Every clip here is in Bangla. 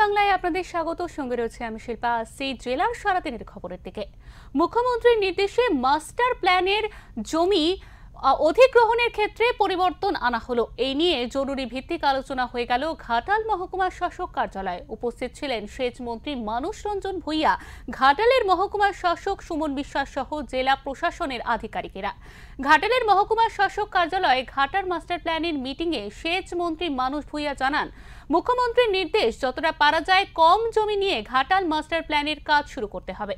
বাংলায় আপনাদের স্বাগত। সঙ্গে রয়েছে আমি শিল্পা। আসছি জেলার সারাদিনের খবরের দিকে। মুখ্যমন্ত্রীর নির্দেশে মাস্টার প্ল্যানের জমি অধিগ্রহণের ক্ষেত্রে পরিবর্তন আনা হলো। এই নিয়ে জরুরি ভিত্তিক আলোচনা হয়ে গেল ঘাটাল মহকুমা শাসক কার্যালয়ে। উপস্থিত ছিলেন সেচ মন্ত্রী মানুষ রঞ্জন ভূঁইয়া, ঘাটালের মহকুমা শাসক সুমন বিশ্বাস সহ জেলা প্রশাসনের আধিকারিকেরা। ঘাটালের মহকুমা শাসক কার্যালয়ে ঘাটার মাস্টার প্ল্যানের মিটিংয়ে সেচ মন্ত্রী মানুষ ভূঁইয়া জানান, মুখ্যমন্ত্রীর নির্দেশ যতটা পারা যায় কম জমি নিয়ে ঘাটাল মাস্টার প্ল্যানের কাজ শুরু করতে হবে।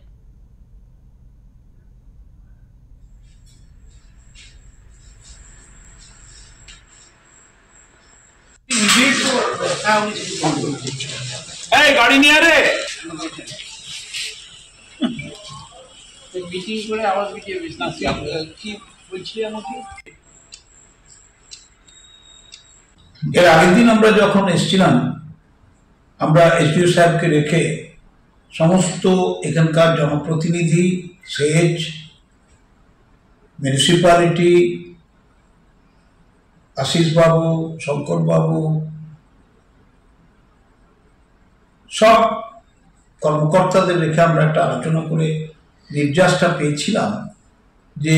গাড়ি নিয়ে রে মিটিং করে আওয়াজ মিটিয়ে বিজনেস কি বলছি আমাকে। এর আগের দিন আমরা যখন এসেছিলাম, আমরা এসডিও সাহেবকে রেখে সমস্ত এখানকার জনপ্রতিনিধি, সেচ, মিউনিসিপ্যালিটি, আশিস বাবু, শঙ্কর বাবু, সব কর্মকর্তাদের রেখে আমরা একটা আলোচনা করে নির্দেশটা পেয়েছিলাম যে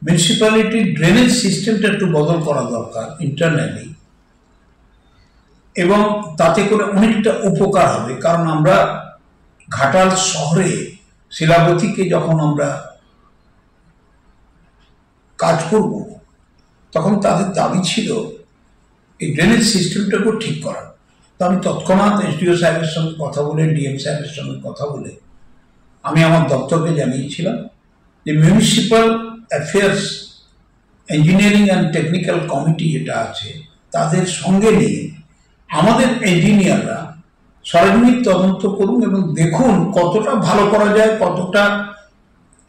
মিউনিসিপ্যালিটির ড্রেনেজ সিস্টেমটা একটু বদল করা দরকার ইন্টারনালি, এবং তাতে করে অনেকটা উপকার হবে। কারণ আমরা ঘাটাল শহরে শিলাবতীকে যখন আমরা কাজ করব, তখন তাদের দাবি ছিল এই ড্রেনেজ সিস্টেমটাকে ঠিক করা। তো আমি তৎক্ষণাৎ এসডিও সাহেবের সঙ্গে কথা বলে, ডিএম সাহেবের সঙ্গে কথা বলে আমি আমার দপ্তরকে জানিয়েছিলাম যে municipal affairs engineering and technical committee যেটা আছে তাদের সঙ্গে নিয়ে আমাদের ইঞ্জিনিয়াররা সরজমিক তদন্ত করুন এবং দেখুন কতটা ভালো করা যায়, কতটা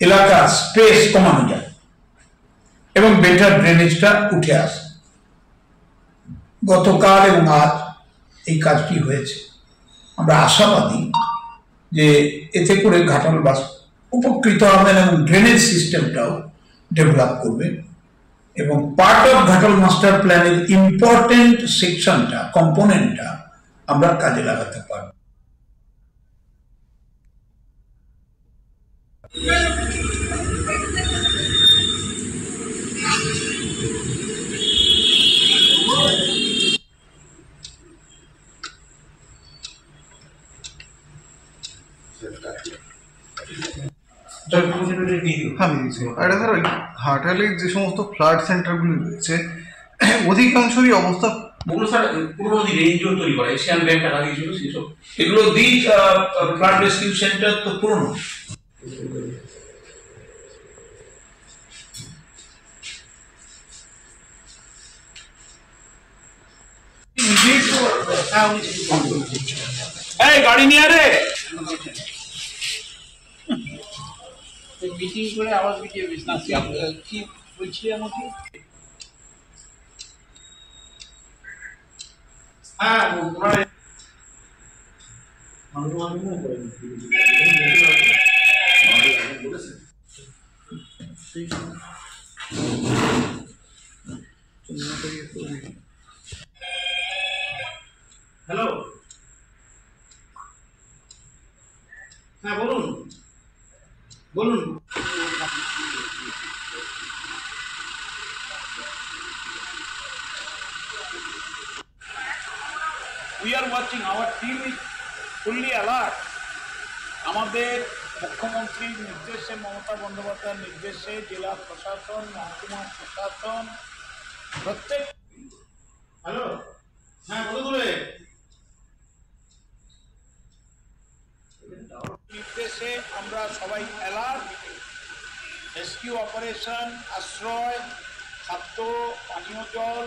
এলাকার স্ট্রেস কমানো যায় এবং বেটার ড্রেনেজটা উঠে আসে। গতকাল এবং আজ এই কাজটি হয়েছে। আমরা আশাবাদী যে এতে করে ঘাটালবাসী উপকৃত হবেন এবং ড্রেনেজ সিস্টেমটাও ডেভেলপ করবে এবং পার্ট অফ ঘাটাল মাস্টার প্ল্যানের ইম্পর্টেন্ট সেকশনটা, কম্পোনেন্টটা আমরা কাজে লাগাতে পারব। ঘাটালে যে সমস্ত ফ্লাড সেন্টারগুলি রয়েছে অধিকাংশই অবস্থা পুরোনো রেঞ্জও তৈরি করা, এশিয়ান ব্যাংক টাকা দিয়েছিল সেসব, এগুলো ফ্লাড রেস্কিউ সেন্টার তো পুরোনো। গাড়ি নিয়ে রে মিটিং করে আওয়াজ মিটিয়ে বিজনেস কি বলছি আমাকে। হ্যালো, হ্যাঁ বলুন বলুন। We are watching, our team is fully alert. আমাদের মুখ্যমন্ত্রীর নির্দেশে, মমতা বন্দ্যোপাধ্যায়ের নির্দেশে জেলা প্রশাসন, মহকুমা প্রশাসন, প্রত্যেক হ্যালো, হ্যাঁ বলুন। নির্দেশে আমরা সবাই অ্যালার্ট। রেস্কিউ অপারেশন, আশ্রয়, খাদ্য, পানীয় জল,